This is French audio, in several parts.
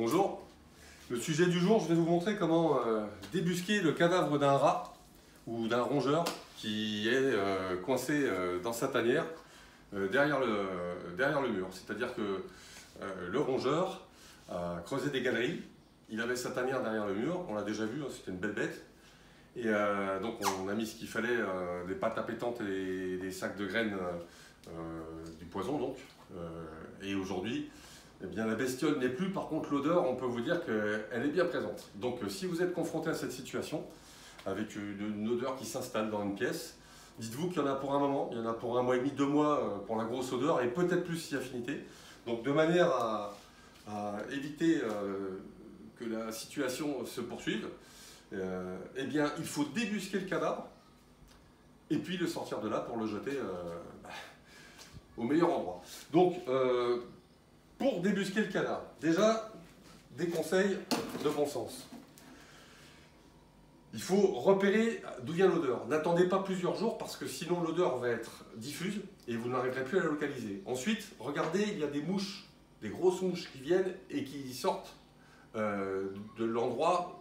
Bonjour. Le sujet du jour, je vais vous montrer comment débusquer le cadavre d'un rat ou d'un rongeur qui est coincé dans sa tanière derrière le mur. C'est-à-dire que le rongeur a creusé des galeries, il avait sa tanière derrière le mur, on l'a déjà vu, hein, c'était une belle bête. Et donc on a mis ce qu'il fallait, des pâtes appétantes et des sacs de graines, du poison donc. Et aujourd'hui, eh bien, la bestiole n'est plus, par contre l'odeur, on peut vous dire qu'elle est bien présente. Donc si vous êtes confronté à cette situation, avec une odeur qui s'installe dans une pièce, dites-vous qu'il y en a pour un moment, il y en a pour 1 mois et demi, 2 mois pour la grosse odeur, et peut-être plus si affinité. Donc de manière à éviter que la situation se poursuive, eh bien il faut débusquer le cadavre, et puis le sortir de là pour le jeter au meilleur endroit. Donc, pour débusquer le cadavre, déjà, des conseils de bon sens. Il faut repérer d'où vient l'odeur. N'attendez pas plusieurs jours parce que sinon l'odeur va être diffuse et vous n'arriverez plus à la localiser. Ensuite, regardez, il y a des mouches, des grosses mouches qui viennent et qui sortent de l'endroit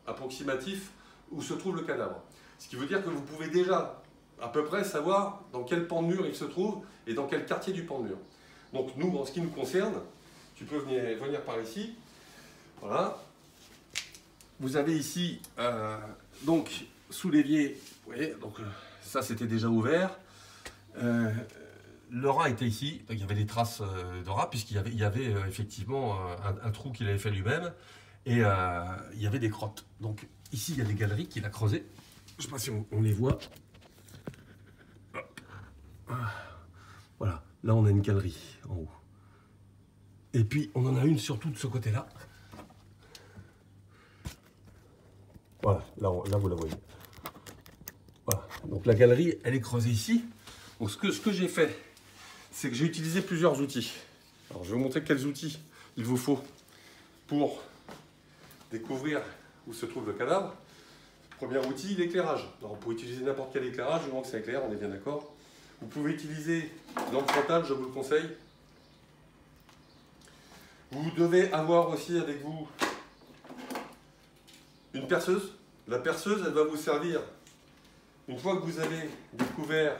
approximatif où se trouve le cadavre. Ce qui veut dire que vous pouvez déjà à peu près savoir dans quel pan de mur il se trouve et dans quel quartier du pan de mur. Donc nous, en ce qui nous concerne, tu peux venir par ici. Voilà. Vous avez ici, donc, sous l'évier, vous voyez, donc ça c'était déjà ouvert. Le rat était ici, donc il y avait des traces de rat, puisqu'il y avait effectivement un trou qu'il avait fait lui-même, et il y avait des crottes. Donc ici il y a des galeries qu'il a creusées. Je ne sais pas si on les voit. Voilà, là on a une galerie en haut. Et puis on en a une surtout de ce côté-là. Voilà, là vous la voyez. Voilà, donc la galerie elle est creusée ici. Donc ce que j'ai fait, c'est que j'ai utilisé plusieurs outils. Alors je vais vous montrer quels outils il vous faut pour découvrir où se trouve le cadavre. Premier outil, l'éclairage. Alors vous pouvez utiliser n'importe quel éclairage, du moment que ça éclaire, on est bien d'accord. Vous pouvez utiliser lampe frontale, je vous le conseille. Vous devez avoir aussi avec vous une perceuse. La perceuse, elle va vous servir, une fois que vous avez découvert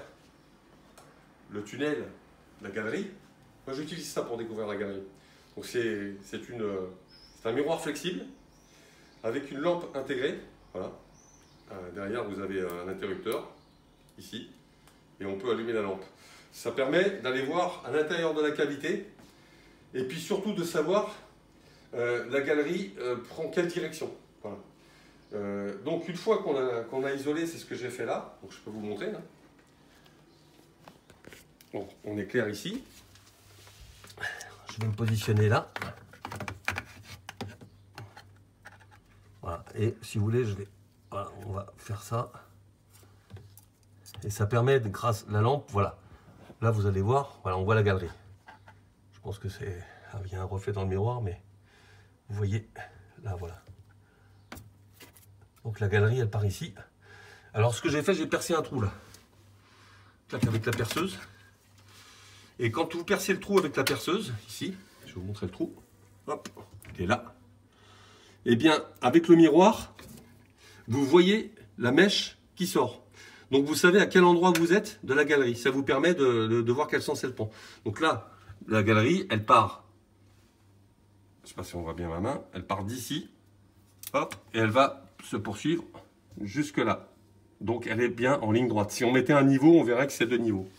le tunnel, la galerie. Moi j'utilise ça pour découvrir la galerie. Donc c'est un miroir flexible avec une lampe intégrée. Voilà. Derrière vous avez un interrupteur, ici. Et on peut allumer la lampe. Ça permet d'aller voir à l'intérieur de la cavité et puis surtout de savoir la galerie prend quelle direction. Voilà. Donc une fois qu'on a isolé, c'est ce que j'ai fait là, donc je peux vous montrer. Là. Donc on éclaire ici. Je vais me positionner là. Voilà. Et si vous voulez, voilà, on va faire ça. Et ça permet, grâce à la lampe, voilà. Là, vous allez voir, voilà, on voit la galerie. Je pense que c'est... Ah, il y a un reflet dans le miroir, mais vous voyez, là, voilà. Donc la galerie, elle part ici. Alors, ce que j'ai fait, j'ai percé un trou, là. Clac, avec la perceuse. Et quand vous percez le trou avec la perceuse, ici, je vais vous montrer le trou. Hop, il est là. Eh bien, avec le miroir, vous voyez la mèche qui sort. Donc vous savez à quel endroit vous êtes de la galerie. Ça vous permet de voir quel sens elle prend. Donc là, la galerie, elle part. Je ne sais pas si on voit bien ma main. Elle part d'ici. Hop. Et elle va se poursuivre jusque là. Donc elle est bien en ligne droite. Si on mettait un niveau, on verrait que c'est 2 niveaux.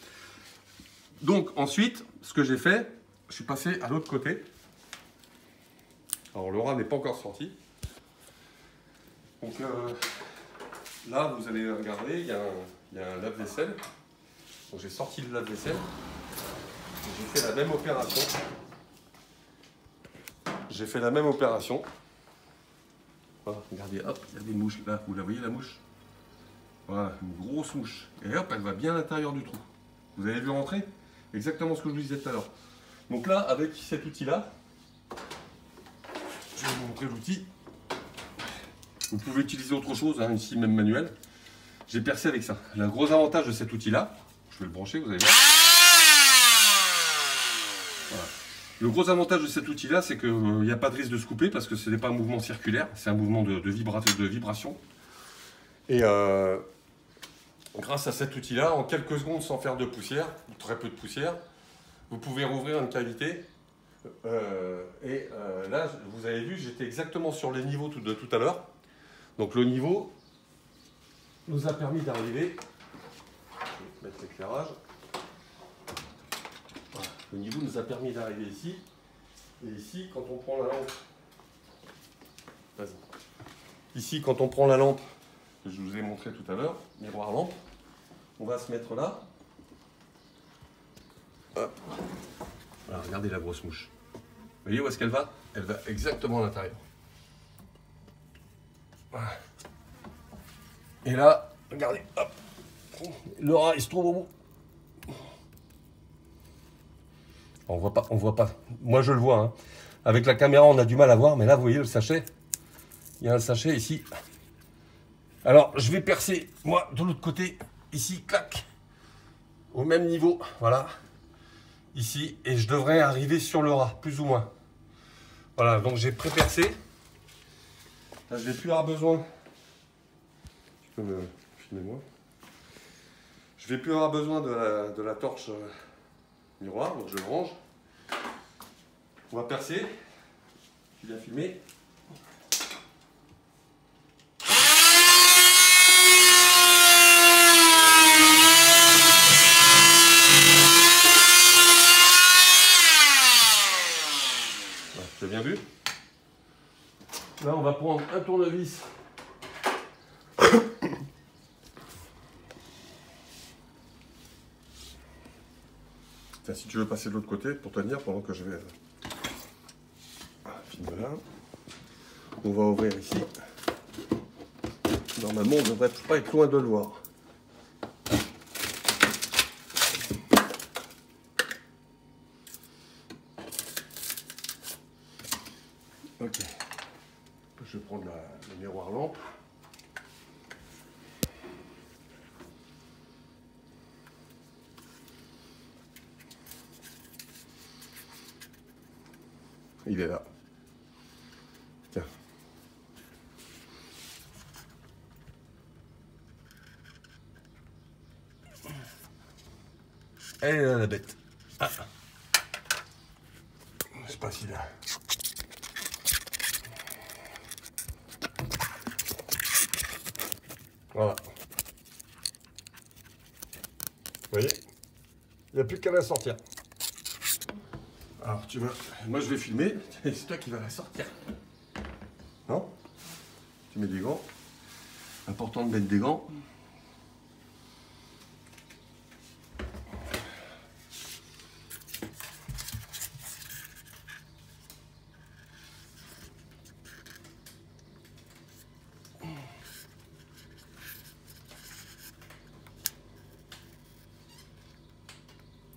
Donc ensuite, ce que j'ai fait, je suis passé à l'autre côté. Alors le rat n'est pas encore sorti. Donc là, vous allez regarder, il y a un lave-vaisselle. Donc j'ai sorti le lave-vaisselle. J'ai fait la même opération. J'ai fait la même opération. Voilà, regardez, hop, il y a des mouches là. Vous la voyez la mouche? Voilà, une grosse mouche. Et hop, elle va bien à l'intérieur du trou. Vous avez vu rentrer? Exactement ce que je vous disais tout à l'heure. Donc là, avec cet outil-là, je vais vous montrer l'outil. Vous pouvez utiliser autre chose, hein, ici même manuel. J'ai percé avec ça. Le gros avantage de cet outil-là, je vais le brancher, vous allez voir. Voilà. Le gros avantage de cet outil-là, c'est qu'il n'y a pas de risque de se couper parce que ce n'est pas un mouvement circulaire, c'est un mouvement de vibration. Et grâce à cet outil-là, en quelques secondes, sans faire de poussière, très peu de poussière, vous pouvez rouvrir une cavité. Là, vous avez vu, j'étais exactement sur les niveaux de tout à l'heure. Donc le niveau nous a permis d'arriver. Je vais mettre l'éclairage. Voilà. Le niveau nous a permis d'arriver ici. Et ici, quand on prend la lampe, ici, quand on prend la lampe, que je vous ai montré tout à l'heure, miroir lampe, on va se mettre là. Hop. Voilà, regardez la grosse mouche. Vous voyez où est-ce qu'elle va? Elle va exactement à l'intérieur. Voilà. Et là, regardez, hop, le rat il se trouve au bout. On voit pas. Moi je le vois. Hein. Avec la caméra on a du mal à voir, mais là vous voyez le sachet. Il y a un sachet ici. Alors je vais percer, moi, de l'autre côté, ici, clac, au même niveau, voilà, ici, et je devrais arriver sur le rat, plus ou moins. Voilà, donc j'ai pré-percé. Là je vais plus avoir besoin. Tu peux me filmer moi. Je vais plus avoir besoin de la torche miroir, donc je le range. On va percer. Tu viens filmer. Voilà, tu as bien vu? Là, on va prendre un tournevis. Tiens, si tu veux passer de l'autre côté pour tenir pendant que je vais... Filme là. On va ouvrir ici. Normalement, on ne devrait pas être loin de le voir. Ok. Je vais prendre le miroir lampe. Il est là. Tiens. Elle est là, la bête. Ah. Je sais pas si là. Voilà. Vous voyez? Il n'y a plus qu'à la sortir. Alors, tu vas... Moi, je vais filmer. C'est toi qui vas la sortir. Non? Tu mets des gants. Important de mettre des gants.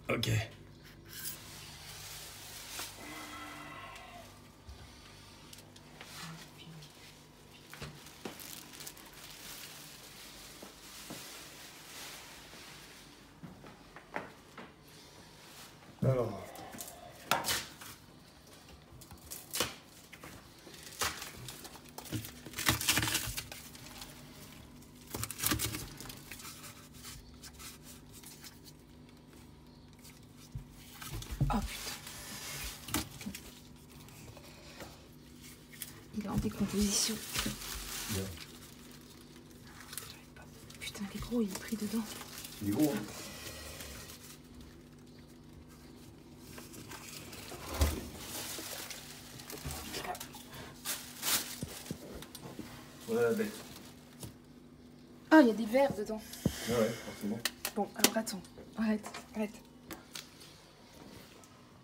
Ok. Alors. Oh putain. Il est en décomposition. Bien. Putain, il est gros, il est pris dedans. Il est gros, hein? Voilà la bête. Ah, il y a des vers dedans. Ah ouais, forcément. Bon, alors attends. Arrête.